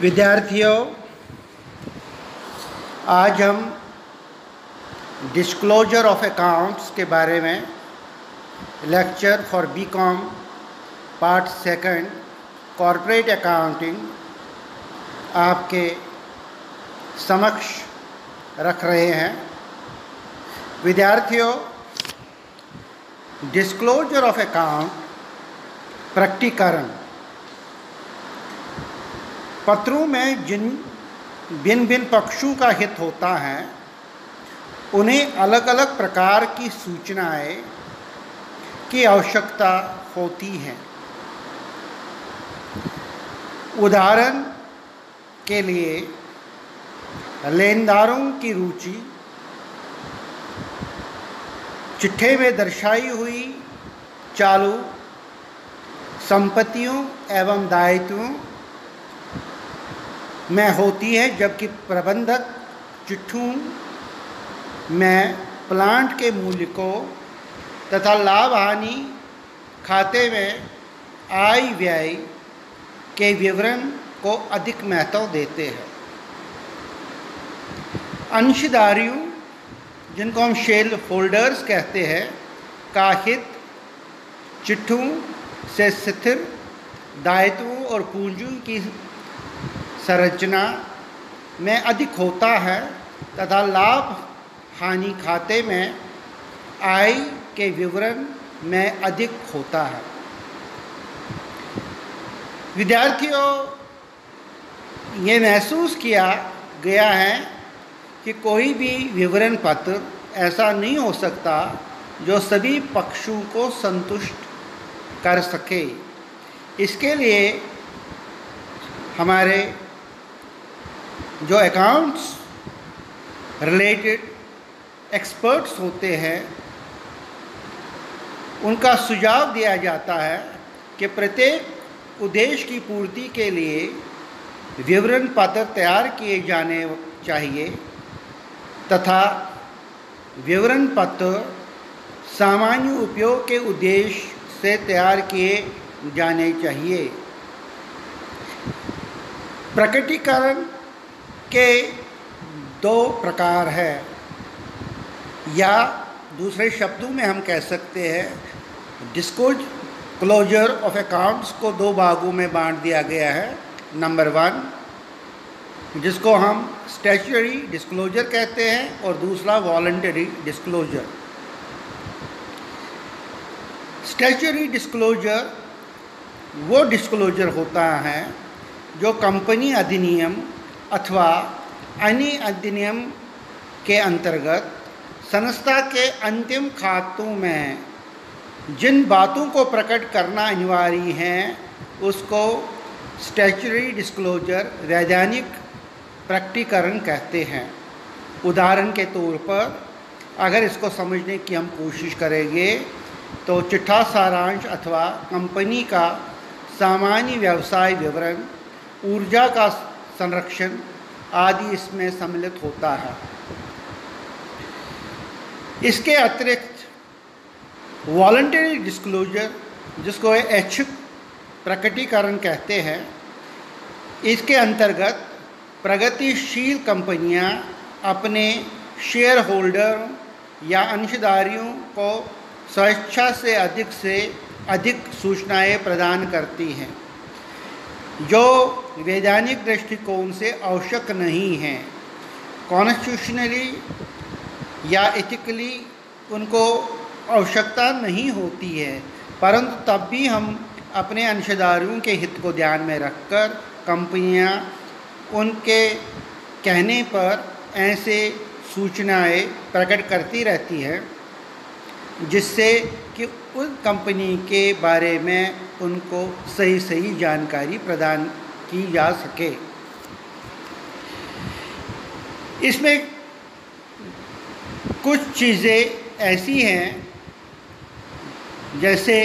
विद्यार्थियों, आज हम डिस्क्लोजर ऑफ अकाउंट्स के बारे में lecture for BCom part second corporate accounting आपके समक्ष रख रहे हैं। विद्यार्थियों, डिस्क्लोजर ऑफ अकाउंट प्रकटीकरण पत्रों में जिन भिन्न भिन्न पक्षों का हित होता है उन्हें अलग अलग प्रकार की सूचनाएं की आवश्यकता होती है। उदाहरण के लिए लेनदारों की रुचि, चिट्ठे में दर्शाई हुई चालू संपत्तियों एवं दायित्वों में होती है, जबकि प्रबंधक चिट्ठों में प्लांट के मूल्य को तथा लाभ हानि खाते में आय व्यय के विवरण को अधिक महत्व देते हैं। अंशधारियों, जिनको हम शेयर होल्डर्स कहते हैं, का हित चिट्ठों से स्थिर दायित्वों और पूंजी की संरचना में अधिक होता है तथा लाभ हानि खाते में आय के विवरण में अधिक होता है। विद्यार्थियों, ये महसूस किया गया है कि कोई भी विवरण पत्र ऐसा नहीं हो सकता जो सभी पक्षों को संतुष्ट कर सके। इसके लिए हमारे जो अकाउंट्स रिलेटेड एक्सपर्ट्स होते हैं उनका सुझाव दिया जाता है कि प्रत्येक उद्देश्य की पूर्ति के लिए विवरण पत्र तैयार किए जाने चाहिए तथा विवरण पत्र सामान्य उपयोग के उद्देश्य से तैयार किए जाने चाहिए। प्रकटीकरण के दो प्रकार है, या दूसरे शब्दों में हम कह सकते हैं डिस्क्लोजर ऑफ अकाउंट्स को दो भागों में बांट दिया गया है। नंबर 1, जिसको हम स्टैट्यूटरी डिस्क्लोजर कहते हैं, और दूसरा वॉलंटरी डिस्क्लोजर। स्टैट्यूटरी डिस्क्लोजर वो डिस्क्लोजर होता है जो कंपनी अधिनियम अथवा अन्य अधिनियम के अंतर्गत संस्था के अंतिम खातों में जिन बातों को प्रकट करना अनिवार्य है उसको स्टैट्यूटरी डिस्क्लोजर वैधानिक प्रकटीकरण कहते हैं। उदाहरण के तौर पर अगर इसको समझने की हम कोशिश करेंगे तो चिट्ठा सारांश अथवा कंपनी का सामान्य व्यवसाय विवरण, ऊर्जा का संरक्षण आदि इसमें सम्मिलित होता है। इसके अतिरिक्त वॉलंटरी डिस्क्लोजर, जिसको ऐच्छिक प्रकटीकरण कहते हैं, इसके अंतर्गत प्रगतिशील कंपनियां अपने शेयर होल्डर या अंशधारियों को स्वेच्छा से अधिक सूचनाएं प्रदान करती हैं जो वैधानिक दृष्टिकोण से आवश्यक नहीं हैं। कॉन्स्टिट्यूशनली या एथिकली उनको आवश्यकता नहीं होती है, परंतु तब भी हम अपने अंशधारियों के हित को ध्यान में रखकर कंपनियां उनके कहने पर ऐसे सूचनाएं प्रकट करती रहती हैं जिससे कि उस कंपनी के बारे में उनको सही जानकारी प्रदान की जा सके। इसमें कुछ चीज़ें ऐसी हैं जैसे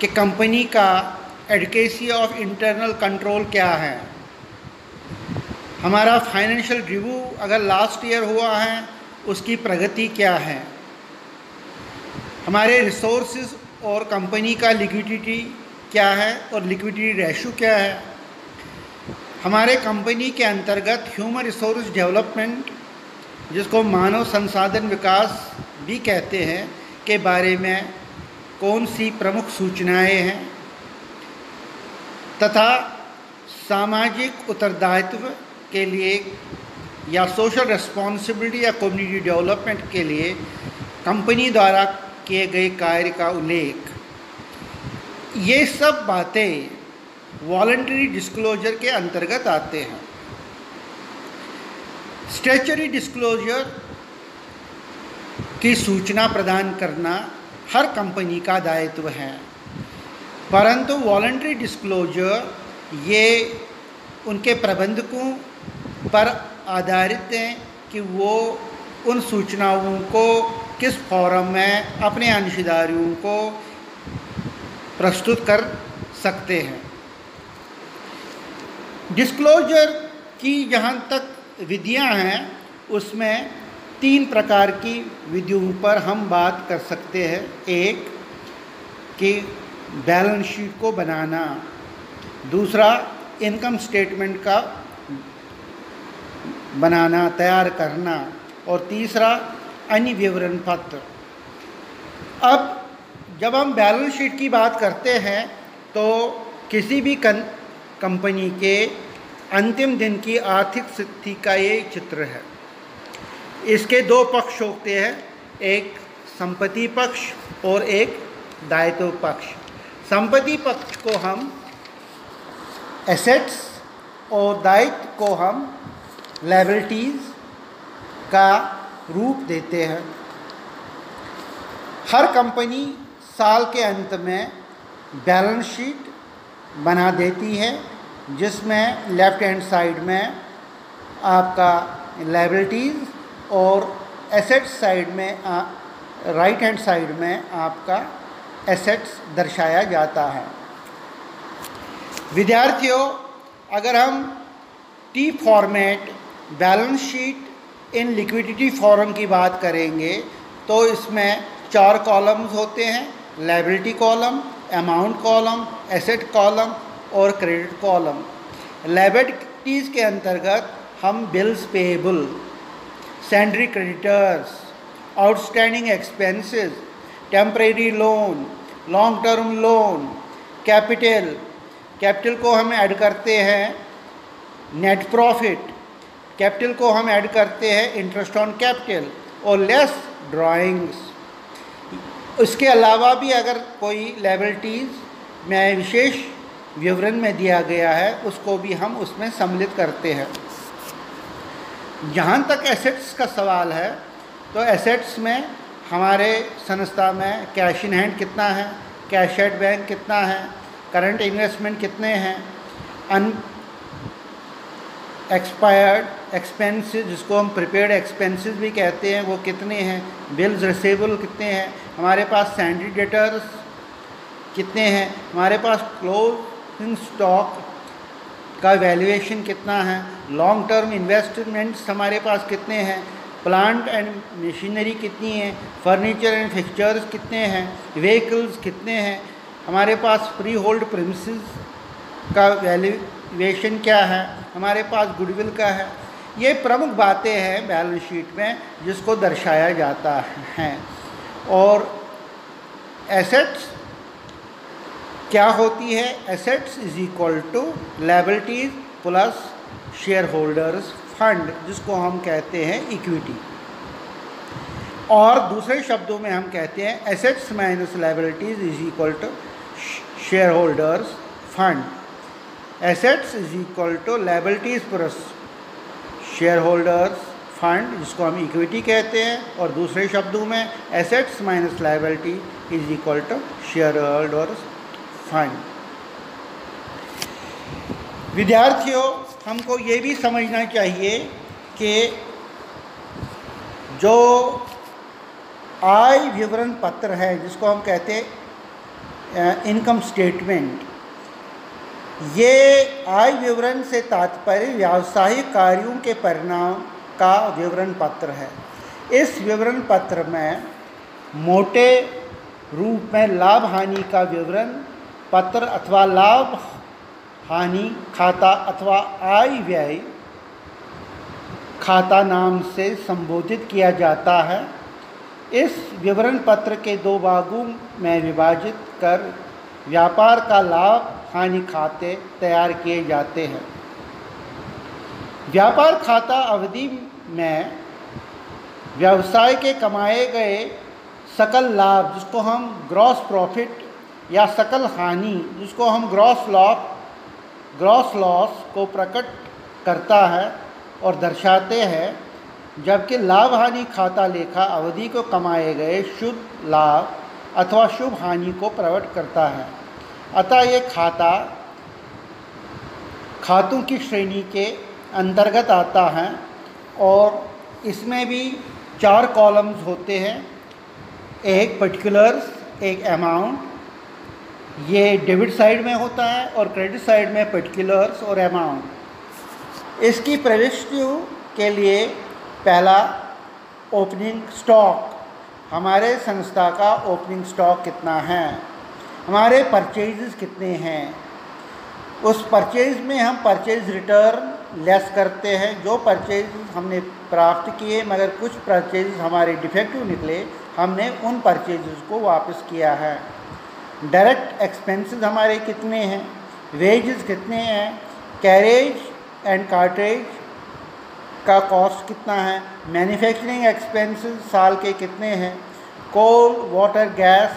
कि कंपनी का एडिकेसी ऑफ इंटरनल कंट्रोल क्या है, हमारा फाइनेंशियल रिव्यू अगर लास्ट ईयर हुआ है उसकी प्रगति क्या है, हमारे रिसोर्सेज और कंपनी का लिक्विडिटी क्या है और लिक्विडिटी रेशो क्या है, हमारे कंपनी के अंतर्गत ह्यूमन रिसोर्स डेवलपमेंट, जिसको मानव संसाधन विकास भी कहते हैं, के बारे में कौन सी प्रमुख सूचनाएं हैं तथा सामाजिक उत्तरदायित्व के लिए या सोशल रिस्पॉन्सिबिलिटी या कम्युनिटी डेवलपमेंट के लिए कंपनी द्वारा किए गए कार्य का उल्लेख, ये सब बातें वॉलंटरी डिस्क्लोजर के अंतर्गत आते हैं। स्टैट्यूटरी डिस्क्लोजर की सूचना प्रदान करना हर कंपनी का दायित्व है, परंतु वॉलंटरी डिस्क्लोजर ये उनके प्रबंधकों पर आधारित हैं कि वो उन सूचनाओं को किस फॉरम में अपने अंशधारियों को प्रस्तुत कर सकते हैं। डिस्क्लोजर की जहाँ तक विधियाँ हैं, उसमें 3 प्रकार की विधियों पर हम बात कर सकते हैं। एक कि बैलेंस शीट को बनाना, दूसरा इनकम स्टेटमेंट का बनाना, तैयार करना, और तीसरा अन्य विवरण पत्र। अब जब हम बैलेंस शीट की बात करते हैं तो किसी भी कंपनी के अंतिम दिन की आर्थिक स्थिति का ये चित्र है। इसके 2 पक्ष होते हैं, एक संपत्ति पक्ष और एक दायित्व पक्ष। संपत्ति पक्ष को हम एसेट्स और दायित्व को हम लायबिलिटीज़ का रूप देते हैं। हर कंपनी साल के अंत में बैलेंस शीट बना देती है, जिसमें लेफ्ट हैंड साइड में आपका लायबिलिटीज़ और एसेट्स साइड में राइट हैंड साइड में आपका एसेट्स दर्शाया जाता है। विद्यार्थियों, अगर हम T format balance sheet in liquidity form की बात करेंगे तो इसमें 4 कॉलम्स होते हैं, liability column, amount column, asset column और क्रेडिट कॉलम। लायबिलिटीज़ के अंतर्गत हम bills payable, sundry creditors, outstanding expenses, temporary loan, long term loan, capital को हम ऐड करते हैं नेट प्रॉफिट, कैपिटल को हम ऐड करते हैं इंटरेस्ट ऑन कैपिटल और लेस ड्राइंग्स। इसके अलावा भी अगर कोई लायबिलिटीज़ में विशेष विवरण में दिया गया है, उसको भी हम उसमें सम्मिलित करते हैं। जहाँ तक एसेट्स का सवाल है, तो एसेट्स में हमारे संस्था में कैश इन हैंड कितना है, कैश एट बैंक कितना है, करंट इन्वेस्टमेंट कितने हैं, एक्सपायर्ड एक्सपेंसेस, जिसको हम प्रिपेयर्ड एक्सपेंसेस भी कहते हैं, वो कितने हैं, बिल्स रिसीवेबल कितने हैं, हमारे पास सैंड्री डेटर्स कितने हैं, हमारे पास क्लोजिंग स्टॉक का वैल्यूएशन कितना है, लॉन्ग टर्म इन्वेस्टमेंट्स हमारे पास कितने हैं, प्लांट एंड मशीनरी कितनी है, फर्नीचर एंड फिक्चर्स कितने हैं, व्हीकल्स कितने हैं, हमारे पास फ्री होल्ड प्रीमिसेस का वैल्यूएशन क्या है, हमारे पास गुडविल का है। ये प्रमुख बातें हैं बैलेंस शीट में जिसको दर्शाया जाता है। और एसेट्स क्या होती है? Assets is equal to liabilities plus share holders fund, जिसको हम कहते हैं इक्विटी। और दूसरे शब्दों में हम कहते हैं assets minus liabilities is equal to share holders fund. Assets is equal to liabilities plus share holders fund, जिसको हम इक्विटी कहते हैं। और दूसरे शब्दों में assets minus liability is equal to share holders fund. विद्यार्थियों, हमको ये भी समझना चाहिए कि जो आय विवरण पत्र है, जिसको हम कहते हैं इनकम स्टेटमेंट, ये आय विवरण से तात्पर्य व्यावसायिक कार्यों के परिणाम का विवरण पत्र है। इस विवरण पत्र में मोटे रूप में लाभ हानि का विवरण पत्र अथवा लाभ हानि खाता अथवा आय व्यय खाता नाम से संबोधित किया जाता है। इस विवरण पत्र के 2 भागों में विभाजित कर व्यापार का लाभ हानि खाते तैयार किए जाते हैं। व्यापार खाता अवधि में व्यवसाय के कमाए गए सकल लाभ, जिसको हम ग्रॉस प्रॉफिट, या सकल हानि, जिसको हम ग्रॉस लॉस को प्रकट करता है और दर्शाते हैं, जबकि लाभ हानि खाता लेखा अवधि को कमाए गए शुद्ध लाभ अथवा शुभ हानि को प्रकट करता है। अतः ये खाता खातों की श्रेणी के अंतर्गत आता है और इसमें भी 4 कॉलम्स होते हैं, एक पर्टिकुलर्स, एक अमाउंट। ये डेबिट साइड में होता है और क्रेडिट साइड में पर्टिकुलर्स और अमाउंट। इसकी प्रविष्टियों के लिए पहला ओपनिंग स्टॉक, हमारे संस्था का ओपनिंग स्टॉक कितना है, हमारे परचेजेस कितने हैं, उस परचेज में हम परचेज रिटर्न लेस करते हैं। जो परचेज हमने प्राप्त किए मगर कुछ परचेज हमारे डिफेक्टिव निकले, हमने उन परचेजेस को वापस किया है। डायरेक्ट एक्सपेंसेस हमारे कितने हैं, वेजेस कितने हैं, कैरेज एंड कार्टेज का कॉस्ट कितना है, मैन्युफैक्चरिंग एक्सपेंसेस साल के कितने हैं, कोल वाटर गैस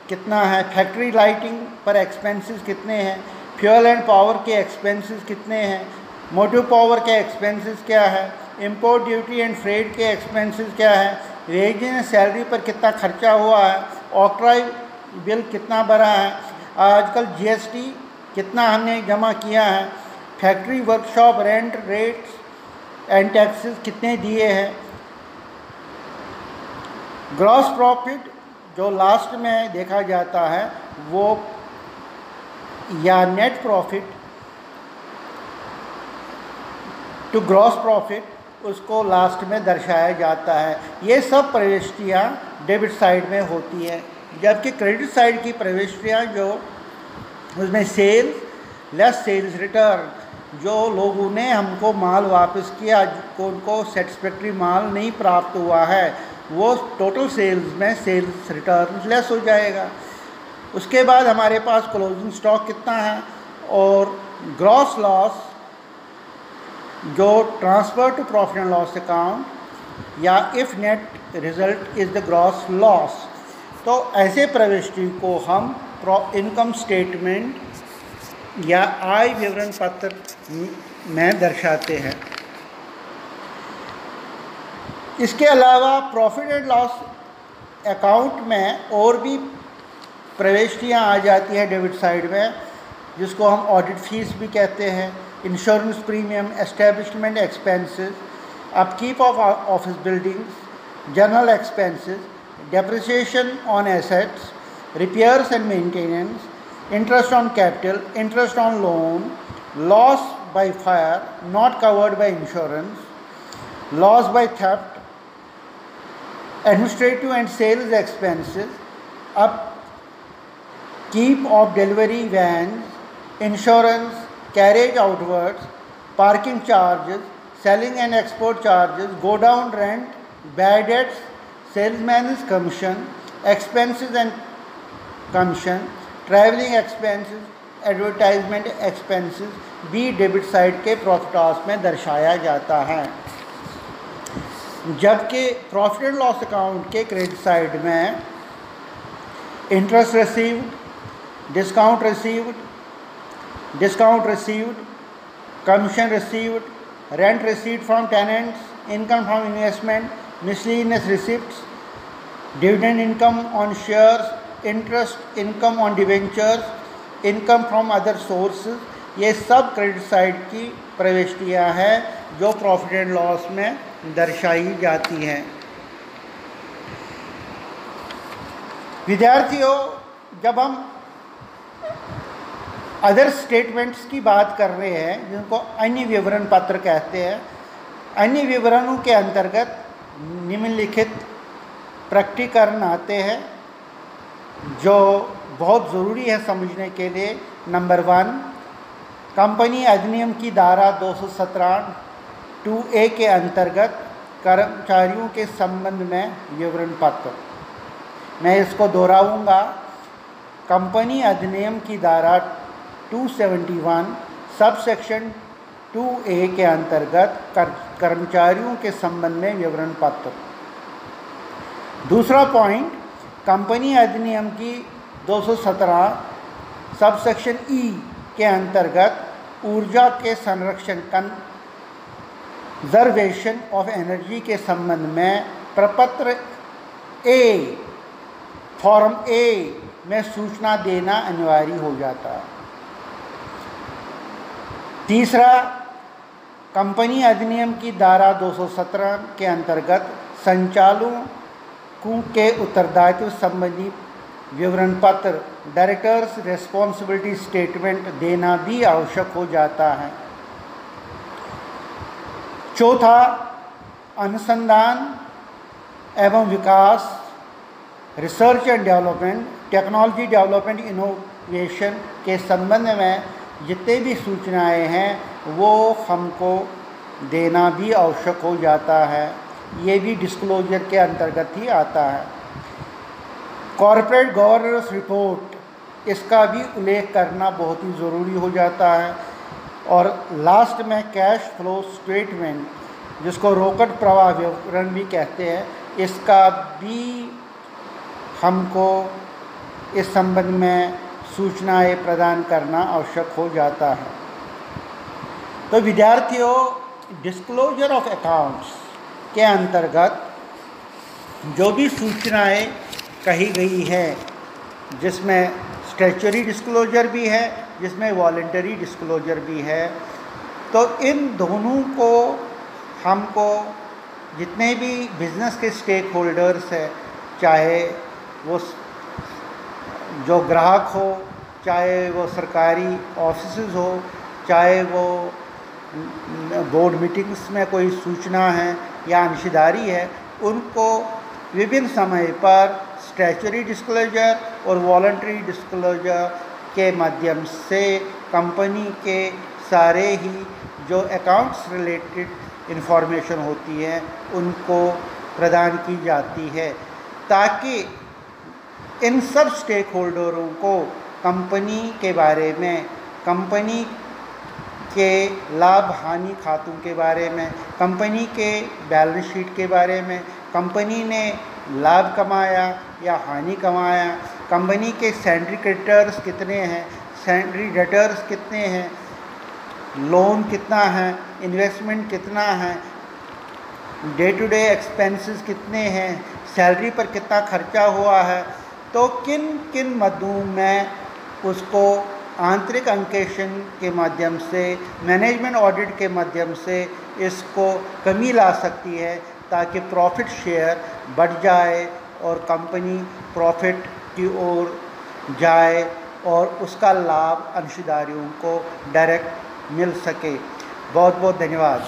कितना है, फैक्ट्री लाइटिंग पर एक्सपेंसेस कितने हैं, फ्यूल एंड पावर के एक्सपेंसेस कितने हैं, मोटिव पावर के एक्सपेंसेस क्या है, इंपोर्ट ड्यूटी एंड फ्रेट के एक्सपेंसेस क्या है, वेज एंड सैलरी पर कितना खर्चा हुआ है, ऑक्ट्रॉय बिल कितना भरा है, आजकल जीएसटी कितना हमने जमा किया है, factory workshop rent rates and taxes कितने दिए हैं। ग्रॉस प्रॉफिट जो लास्ट में देखा जाता है वो, या net profit to gross profit, उसको लास्ट में दर्शाया जाता है। ये सब प्रविष्टियाँ डेबिट साइड में होती है, जबकि क्रेडिट साइड की प्रविष्टियाँ जो उसमें सेल्स लेस सेल्स रिटर्न, जो लोगों ने हमको माल वापस किया, उनको सेटिस्फैक्ट्री माल नहीं प्राप्त हुआ है, वो टोटल सेल्स में सेल्स रिटर्न लेस हो जाएगा। उसके बाद हमारे पास क्लोजिंग स्टॉक कितना है और ग्रॉस लॉस जो transfer to profit and loss account, या if net result is the gross loss. तो ऐसे प्रविष्टि को हम इनकम स्टेटमेंट या आय विवरण पत्र में दर्शाते हैं। इसके अलावा प्रॉफिट एंड लॉस अकाउंट में और भी प्रविष्टियाँ आ जाती हैं डेबिट साइड में, जिसको हम ऑडिट फीस भी कहते हैं, insurance premium, establishment expenses, upkeep of office buildings, general expenses, depreciation on assets, repairs and maintenance, interest on capital, interest on loan, loss by fire not covered by insurance, loss by theft, administrative and sales expenses, upkeep of delivery vans, insurance, carriage outwards, parking charges, selling and export charges, go down rent, bad debts, salesman's commission, expenses and commission, traveling expenses, advertisement expenses भी debit side के profit loss में दर्शाया जाता है। जबकि profit and loss account के credit side में interest received, discount received, commission received, rent received from tenants, income from investment, miscellaneous receipts, dividend income on shares, interest income on debentures, income from other sources, ये सब credit side की प्रविष्टियाँ हैं जो profit and loss में दर्शाई जाती हैं। विद्यार्थियों, जब हम अदर स्टेटमेंट्स की बात कर रहे हैं जिनको अन्य विवरण पत्र कहते हैं, अन्य विवरणों के अंतर्गत निम्नलिखित प्रकटीकरण आते हैं जो बहुत ज़रूरी है समझने के लिए। नंबर 1, कंपनी अधिनियम की धारा 217 2A के अंतर्गत कर्मचारियों के संबंध में विवरण पत्र। मैं इसको दोहराऊंगा। कंपनी अधिनियम की धारा 271 सब सेक्शन 2A के अंतर्गत कर्मचारियों के संबंध में विवरण पत्र। दूसरा पॉइंट, कंपनी अधिनियम की 217 सब सेक्शन E के अंतर्गत ऊर्जा के संरक्षण कंजर्वेशन ऑफ एनर्जी के संबंध में प्रपत्र A फॉर्म A में सूचना देना अनिवार्य हो जाता है। तीसरा, कंपनी अधिनियम की धारा 217 के अंतर्गत संचालकों के उत्तरदायित्व संबंधी विवरण पत्र डायरेक्टर्स रिस्पॉन्सिबिलिटी स्टेटमेंट देना भी आवश्यक हो जाता है। चौथा, अनुसंधान एवं विकास research and development technology development innovation के संबंध में जितने भी सूचनाएं हैं वो हमको देना भी आवश्यक हो जाता है। ये भी डिस्क्लोजर के अंतर्गत ही आता है। कॉर्पोरेट गवर्नेंस रिपोर्ट, इसका भी उल्लेख करना बहुत ही ज़रूरी हो जाता है। और लास्ट में कैश फ्लो स्टेटमेंट, जिसको रोकड़ प्रवाह विवरण भी कहते हैं, इसका भी हमको इस संबंध में सूचनाएं प्रदान करना आवश्यक हो जाता है। तो विद्यार्थियों, डिस्क्लोजर ऑफ अकाउंट्स के अंतर्गत जो भी सूचनाएं कही गई है, जिसमें स्टैट्यूटरी डिस्क्लोजर भी है, जिसमें वॉलंटरी डिस्क्लोजर भी है, तो इन दोनों को हमको जितने भी बिजनेस के स्टेक होल्डर्स हैं, चाहे वो जो ग्राहक हो, चाहे वो सरकारी ऑफिसेज हो, चाहे वो बोर्ड मीटिंग्स में कोई सूचना है या अंशदारी है, उनको विभिन्न समय पर स्टैट्यूटरी डिस्क्लोजर और वॉलंटरी डिस्क्लोजर के माध्यम से कंपनी के सारे ही जो अकाउंट्स रिलेटेड इंफॉर्मेशन होती है उनको प्रदान की जाती है, ताकि इन सब स्टेक होल्डरों को कंपनी के बारे में, कंपनी के लाभ हानि खातों के बारे में, कंपनी के बैलेंस शीट के बारे में, कंपनी ने लाभ कमाया या हानि कमाया, कंपनी के सैंड्री क्रेडिटर्स कितने हैं, सैंड्री डेटर्स कितने हैं, लोन कितना है, इन्वेस्टमेंट कितना है, डे टू डे एक्सपेंसेस कितने हैं, सैलरी पर कितना खर्चा हुआ है, तो किन किन मदों में उसको आंतरिक अंकेक्षण के माध्यम से, मैनेजमेंट ऑडिट के माध्यम से इसको कमी ला सकती है, ताकि प्रॉफिट शेयर बढ़ जाए और कंपनी प्रॉफिट की ओर जाए और उसका लाभ अंशदारियों को डायरेक्ट मिल सके। बहुत बहुत धन्यवाद।